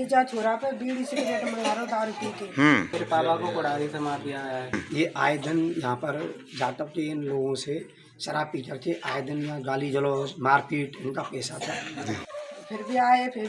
ये जा छोरा पे बीड़ी सिगरेट मंगा रहा दारू पी के। मेरे पापा को कुड़ारी से मार दिया है। ये आए दिन यहाँ पर जाटव के इन लोगों से शराब पी करके आए दिन यहाँ गाली गलौज मारपीट इनका पेशा था। फिर भी आए, फिर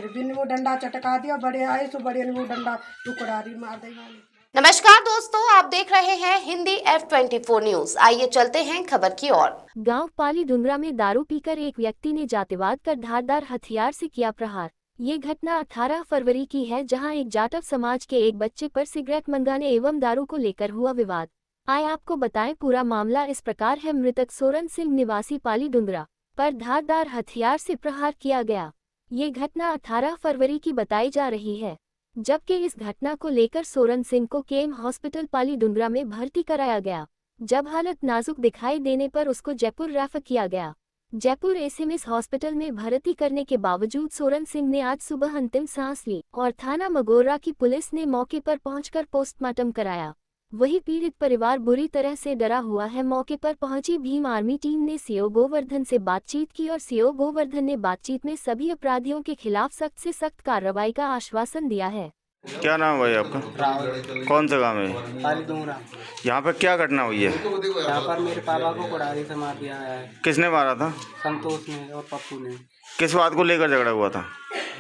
भी वो डंडा चटका दिया। बड़े आए तो बड़े ने वो डंडा वो कुड़ारी मार देगा। नमस्कार दोस्तों, आप देख रहे हैं हिंदी F24 न्यूज। आइए चलते हैं खबर की ओर। गांव पाली डुंगरा में दारू पीकर एक व्यक्ति ने जातिवाद कर धारदार हथियार से किया प्रहार। ये घटना 18 फरवरी की है, जहां एक जाटव समाज के एक बच्चे पर सिगरेट मंगाने एवं दारू को लेकर हुआ विवाद। आए आपको बताएं पूरा मामला इस प्रकार है। मृतक सोरन सिंह निवासी पाली डुंगरा पर धारदार हथियार से प्रहार किया गया। ये घटना 18 फरवरी की बताई जा रही है, जबकि इस घटना को लेकर सोरन सिंह को केम हॉस्पिटल पाली डुंगरा में भर्ती कराया गया। जब हालत नाजुक दिखाई देने पर उसको जयपुर रेफर किया गया। जयपुर एसएमएस हॉस्पिटल में भर्ती करने के बावजूद सोरन सिंह ने आज सुबह अंतिम सांस ली और थाना मगोरा की पुलिस ने मौके पर पहुंचकर पोस्टमार्टम कराया। वही पीड़ित परिवार बुरी तरह से डरा हुआ है। मौके पर पहुंची भीम आर्मी टीम ने सीओ गोवर्धन से बातचीत की और सीओ गोवर्धन ने बातचीत में सभी अपराधियों के खिलाफ सख्त से सख्त कार्रवाई का आश्वासन दिया है। क्या नाम है भाई आपका? राहुल। कौन सा गांव है? पाली डुंगरा। यहाँ पे क्या घटना हुई है? यहाँ पर मेरे पापा को कुड़ारी से मार दिया है। किसने मारा था? संतोष ने और पप्पू ने। किस बात को लेकर झगड़ा हुआ था?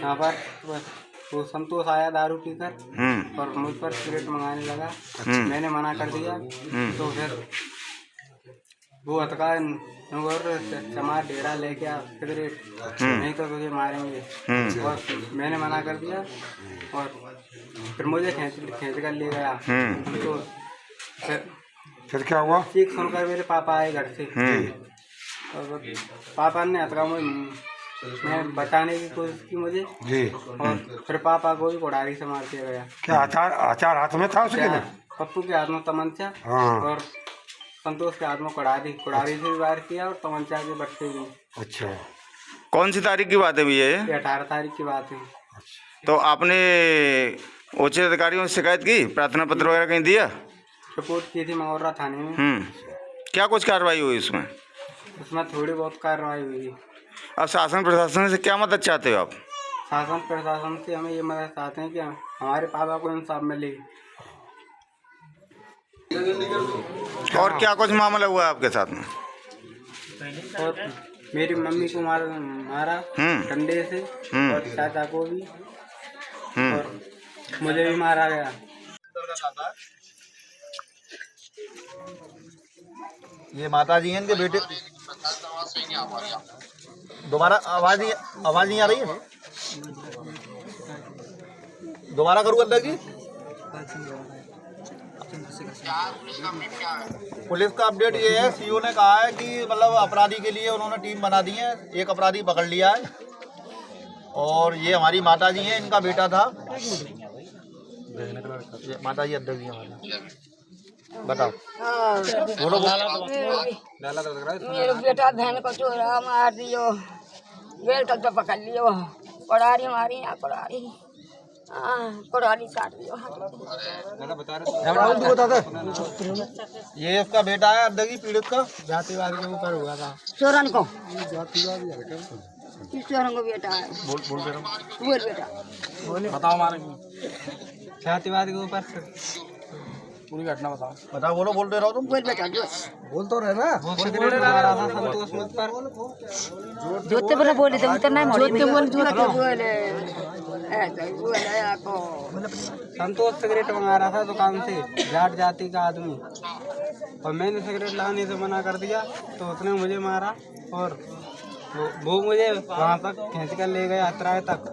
यहाँ पर वो संतोष आया दारू पीकर और मुझ पर सिगरेट मंगाने लगा। मैंने मना कर दिया तो फिर वो हथका चमार ढेरा लेके आ सिगरेट, नहीं तो तुझे मारेंगे। और मैंने मना कर दिया और फिर मुझे खींच कर ले गया। तो फिर क्या हुआ? चीख सुनकर मेरे पापा आए घर से और पापा ने हथका मैं बचाने की कोशिश की मुझे जी, और फिर पापा को भी कुड़ारी से मार दिया गया। क्या आचार हाथ में था उसके? पप्पू के हाथ में तमंचा और संतोष के हाथ में कुड़ारी से भी वार किया और तमंचा के बट्टे भी। अच्छा, कौन सी तारीख की बात है भैया ये? 18 तारीख की बात है। तो आपने उच्च अधिकारियों से शिकायत की? प्रार्थना पत्र वगैरह कहीं दिया? रिपोर्ट की थी मगोरा थाने में। क्या कुछ कार्रवाई हुई उसमें? उसमें थोड़ी बहुत कार्रवाई हुई। अब शासन प्रशासन से क्या मदद चाहते हो आप? शासन प्रशासन से हमें ये मदद चाहते हैं कि हमारे पापा को इंसाफ मिले। और क्या कुछ मामला हुआ है आपके साथ में? और मेरी मम्मी को मारा डंडे से और चाचा को भी और मुझे भी मारा गया। ये माता जी हैं, इनके बेटे। दोबारा आवाज नहीं आ रही है। दोबारा करूँ अल्लाह की? पुलिस का अपडेट ये है, सीओ ने कहा है कि मतलब अपराधी के लिए उन्होंने टीम बना दी है। एक अपराधी पकड़ लिया है और ये हमारी माता जी हैं, इनका बेटा था। ये माता जी अध्यक्ष जी हमारी। बताओ बोलो। मेरे बेटा बहन को चोरा मार दियो, बेल्ट तो पकड़ लियो, कुड़ारी मारी यहाँ कुड़ारी काट दियो। ये इसका बेटा है अध्यक्ष जी पीड़ित का। जातिवाद के ऊपर हुआ था। सोरन को बेटा है। बोल दे रहा हूँ। बोल बेटा बताओ हमारे जातिवाद के ऊपर पूरी घटना बताओ। बोलो बोल दे रहा हो तुम। बोल बेटा बोल तो रहे ना। वो सिगरेट लगा रहा था संतोष मुझ पर। जोते बना बोले थे उतर नहीं बोले संतोष सिगरेट मंगा रहा था दुकान से, जाट जाति का आदमी, और मैंने सिगरेट लाने से मना कर दिया तो उसने मुझे मारा और वो मुझे वहाँ तक खींच कर ले गया अतराय तक।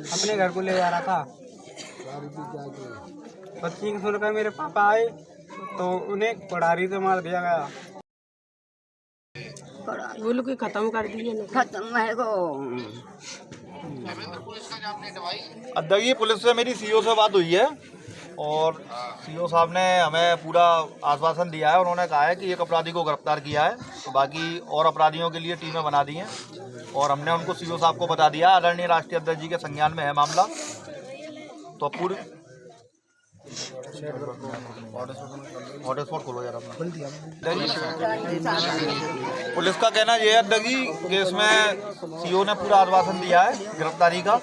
अपने घर को ले जा रहा था। बच्ची की सुनकर मेरे पापा आए तो उन्हें कुड़ारी से मार दिया गया। वो लोग खत्म कर दिए। खत्म है को अध्यक्ष जी पुलिस से मेरी सीओ से बात हुई है और सीओ साहब ने हमें पूरा आश्वासन दिया है। उन्होंने कहा है कि एक अपराधी को गिरफ्तार किया है, तो बाकी और अपराधियों के लिए टीमें बना दी हैं और हमने उनको सीओ साहब को बता दिया। आदरणीय राष्ट्रीय अध्यक्ष जी के संज्ञान में है मामला। तो हॉटस्पॉट खोलो यार अपना। पुलिस का कहना यह है अध्यक्ष जी कि इसमें सीओ ने पूरा आश्वासन दिया है गिरफ्तारी का,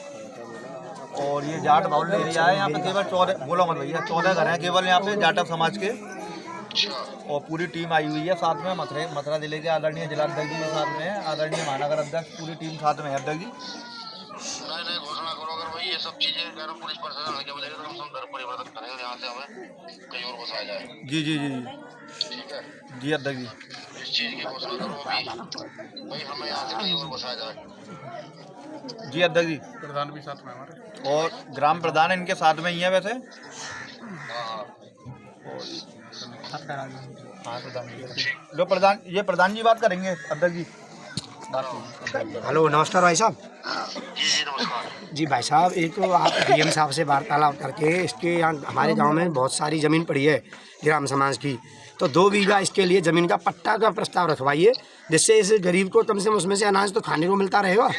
और ये जाट बाउल एरिया है, यहाँ पे केवल 14, बोलो मत भैया, 14 घर हैं केवल यहाँ पे जाटव समाज के, और पूरी टीम आई हुई है साथ में। मथुरा जिले के आदरणीय जिलाध्यक्ष जी भी साथ में है, आदरणीय महानगर अध्यक्ष, पूरी टीम साथ में है अध्यक्ष जी। घोषणा करो अगर भाई ये सब चीजें अगर पुलिस प्रशासन आगे बढ़ेगा तो हम धर्म परिवर्तन करेंगे, यहाँ से हमें कहीं और बसाया जाए। जी जी जी ठीक है जी अध्यक्ष जी, इस चीज की घोषणा करो अभी भाई हमें यहाँ से कहीं और बसाया जाए। जी अध्यक्ष जी। प्रधान भी साथ में हमारे, और ग्राम प्रधान इनके साथ में ही है वैसे। हाँ प्रधान जी, लो प्रधान, ये प्रधान जी बात करेंगे अध्यक्ष जी। हेलो, नमस्कार भाई साहब। जी नमस्कार। जी भाई साहब, एक तो आप डीएम साहब से वार्तालाप करके, इसके यहाँ हमारे गांव में बहुत सारी ज़मीन पड़ी है ग्राम समाज की, तो 2 बीघा इसके लिए ज़मीन का पट्टा का प्रस्ताव रखवाइए, जिससे इस गरीब को कम से कम उसमें से अनाज तो खाने को मिलता रहेगा।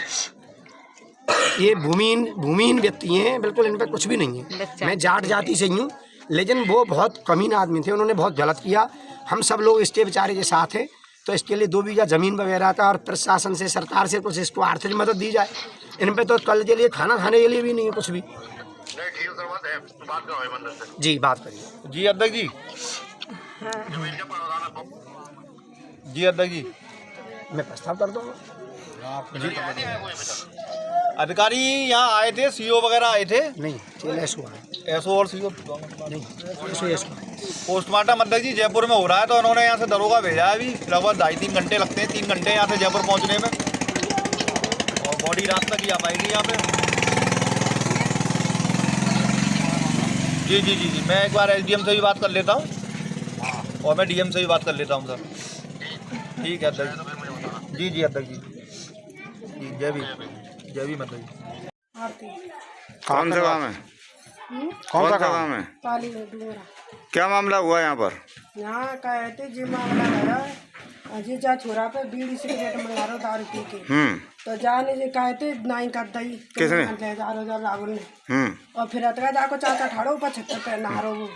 ये भूमिहीन व्यक्ति हैं, बिल्कुल इन पर कुछ भी नहीं है। मैं जाट जाति से ही हूँ, लेकिन वो बहुत कमीन आदमी थे, उन्होंने बहुत गलत किया। हम सब लोग इसके बेचारे के साथ हैं, तो इसके लिए 2 बीघा ज़मीन वगैरह का, और प्रशासन से, सरकार से कुछ इसको आर्थिक मदद दी जाए। इन पे तो कल के लिए खाना खाने के लिए भी नहीं है कुछ भी। नहीं ठीक है, बात करो मंदिर से। जी बात करिए। जी अध्यक्ष जी। जमीन के प्रावधान को जी अध्यक्ष जी, मैं प्रस्ताव कर दूँगा। अधिकारी यहाँ आए थे, सीओ वगैरह आए थे। नहीं, एसओ है। एसओ और सीओ नहीं, एसओ। पोस्टमार्टम अध्यक्ष जी जयपुर में हो रहा है, तो उन्होंने यहाँ से दरोगा भेजा है। अभी लगभग 2.5-3 घंटे लगते हैं, 3 घंटे यहाँ से जयपुर पहुँचने में, और बॉडी रात तक ही आ पाएगी यहाँ पे। जी जी जी जी, मैं एक बार एसडीएम से भी बात कर लेता हूँ, और मैं डीएम से भी बात कर लेता हूँ सर। ठीक है अध्यक्ष जी। जी अध्यक्ष जी, जय भी मतलब जी। आरती कौन सा काम है? कौन सा काम है? पाली में डूंगरा। क्या मामला हुआ यहाँ पर? यहाँ कहते जी मामला है, जी जा छोरा पे बीड़ी सिगरेट मंगा रहा दारू पी के, तो जाने जी कहते नाई कर दई। किसने? राहुल ने। और फिर अतगा जाको चाचा ठाड़ो ऊपर छत्तर पे नहारो वो,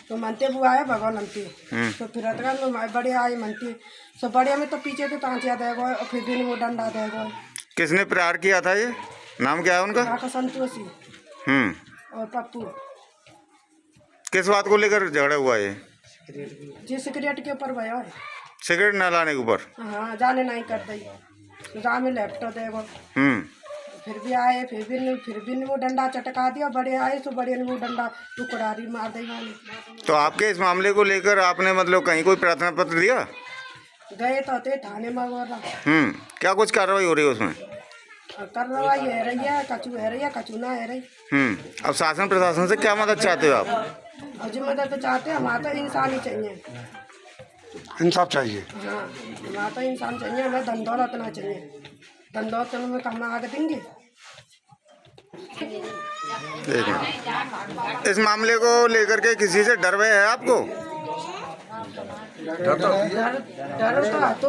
तो मनते वो आया भगवान मनते, तो फिर अतगा में बड़े आए मनते, तो बड़े में तो पीछे तो तांतिया देगो, और फिर दिन वो डंडा देगो। किसने प्रहार किया था? ये नाम क्या है उनका? यहाँ का संतोषी और पप्पू। किस बात को लेकर झगड़ा हुआ ये? जी सिगरेट के ऊपर भया है। सिगरेट न लाने के ऊपर? हाँ, जाने नहीं कर दी, तो जा में लैपटॉप देगो। फिर भी आए, फिर भी वो डंडा चटका दिया। बड़े आए तो बड़े ने वो डंडा टुकड़ारी मार दी वाले। तो आपके इस मामले को लेकर आपने मतलब कहीं कोई प्रार्थना पत्र दिया? गए तो थे थाने में वगैरह। क्या कुछ कार्रवाई हो रही है उसमें? कार्रवाई है रही है, कचू है रही है, कचू ना है रही। अब शासन प्रशासन से क्या मदद चाहते हो आप? और जो मदद तो चाहते हैं, हमारा तो इंसान ही चाहिए। इंसाफ चाहिए। हाँ, हमारा तो इंसान चाहिए, हमें धन दौलत ना चाहिए। धन दौलत में कहाँ आगे देंगे। एक मिनट, इस मामले को लेकर के किसी से डर है आपको? डर तो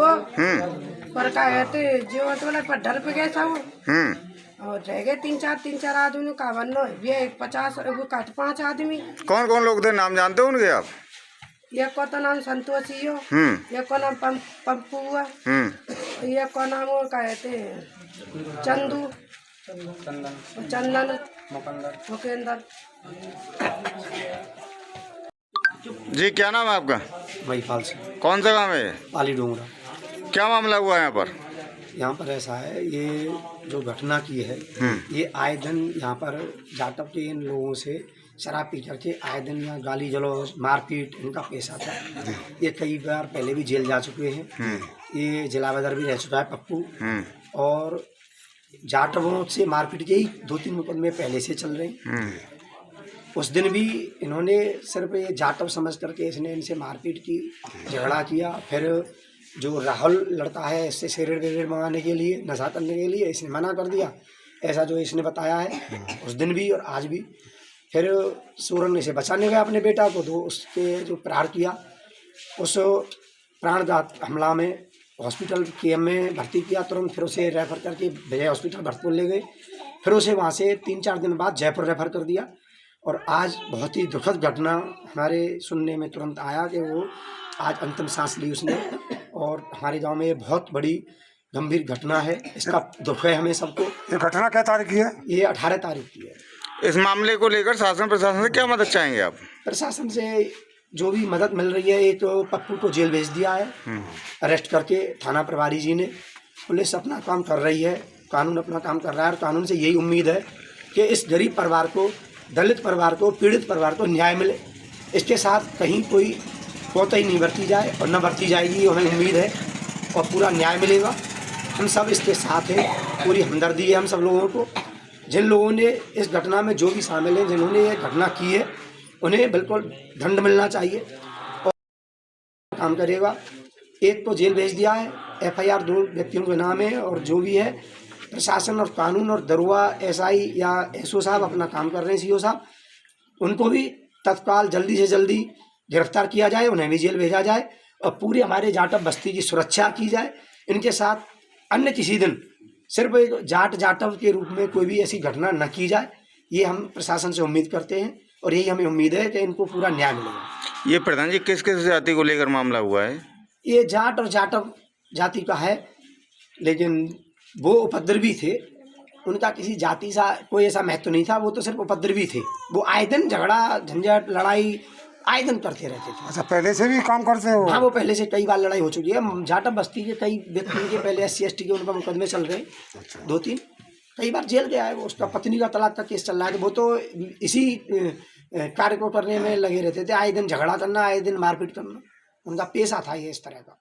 पर क्या कहते जो मतलब पर डर पे गए था वो, और रह गए 3-4 आदमी का बनो, ये 50 वो 5 आदमी। कौन कौन लोग थे, नाम जानते हो उनके आप? एक को तो नाम संतोषी हो, एक को नाम पप्पू हुआ, एक को नाम वो कहते चंदू, चंदन, मुकेंद्र। जी क्या नाम है आपका? महिपाल से। कौन सा गाँव है? पाली डूंगरा। क्या मामला हुआ यहाँ पर? यहाँ पर ऐसा है, ये जो घटना की है, ये आए दिन यहाँ पर जाटव के इन लोगों से शराब पी करके आए दिन यहाँ गाली गलौज मारपीट इनका पेशा था। ये कई बार पहले भी जेल जा चुके हैं। ये जिला बदर भी रह चुका है पप्पू, और जाटवों से मारपीट के ही 2-3 मुकदमे पहले से चल रहे हैं। उस दिन भी इन्होंने सिर्फ ये जाटव समझ करके इसने इनसे मारपीट की, झगड़ा किया। फिर जो राहुल लड़ता है इससे सिगरेट मंगाने के लिए, नशा करने के लिए, इसने मना कर दिया, ऐसा जो इसने बताया है उस दिन भी और आज भी। फिर सूरन इसे बचाने गया अपने बेटा को, तो उसके जो प्रहार किया, उस प्राणघात हमला में हॉस्पिटल केएम में भर्ती किया तुरंत। फिर उसे रेफ़र करके विजय हॉस्पिटल भरतपुर ले गए। फिर उसे वहाँ से 3-4 दिन बाद जयपुर रेफ़र कर दिया, और आज बहुत ही दुखद घटना हमारे सुनने में तुरंत आया कि वो आज अंतिम सांस ली उसने। और हमारे गांव में ये बहुत बड़ी गंभीर घटना है, इसका दुख है हमें सबको। ये घटना क्या तारीख की है? ये 18 तारीख की है। इस मामले को लेकर शासन प्रशासन से क्या मदद चाहेंगे आप? प्रशासन से जो भी मदद मिल रही है, एक तो पप्पू को जेल भेज दिया है अरेस्ट करके थाना प्रभारी जी ने। पुलिस अपना काम कर रही है, कानून अपना काम कर रहा है और कानून से यही उम्मीद है कि इस गरीब परिवार को, दलित परिवार को, पीड़ित परिवार को न्याय मिले। इसके साथ कहीं कोई कोताही नहीं बरती जाए और न बरती जाएगी, हमें उम्मीद है, और पूरा न्याय मिलेगा। हम सब इसके साथ हैं, पूरी हमदर्दी है हम सब लोगों को। जिन लोगों ने इस घटना में जो भी शामिल हैं, जिन्होंने ये घटना की है, उन्हें बिल्कुल दंड मिलना चाहिए और काम करेगा। एक तो जेल भेज दिया है, FIR 2 व्यक्तियों के नाम है, और जो भी है प्रशासन और कानून और दरोगा SI या SO साहब अपना काम कर रहे हैं, CO साहब, उनको भी तत्काल जल्दी से जल्दी गिरफ्तार किया जाए, उन्हें भी जेल भेजा जाए और पूरी हमारे जाटव बस्ती की सुरक्षा की जाए। इनके साथ अन्य किसी दिन सिर्फ एक जाटव के रूप में कोई भी ऐसी घटना न की जाए, ये हम प्रशासन से उम्मीद करते हैं और यही हमें उम्मीद है कि इनको पूरा न्याय मिलेगा। ये प्रधान जी किस किस जाति को लेकर मामला हुआ है? ये जाट और जाटव जाति का है, लेकिन वो उपद्रवी थे, उनका किसी जाति सा कोई ऐसा महत्व नहीं था, वो तो सिर्फ उपद्रवी थे। वो आए दिन झगड़ा झंझट लड़ाई आए दिन करते रहते थे। अच्छा, पहले से भी काम करते हो? हाँ, वो पहले से कई बार लड़ाई हो चुकी है। जाटव बस्ती के कई व्यक्ति के पहले SC ST के उनका मुकदमे चल रहे हैं, 2-3, कई बार जेल गया है वो। उसका पत्नी का तलाक का केस चल रहा है। वो तो इसी कार्य को करने में लगे रहते थे, आए दिन झगड़ा करना, आए दिन मारपीट करना, उनका पेशा था ये इस तरह का।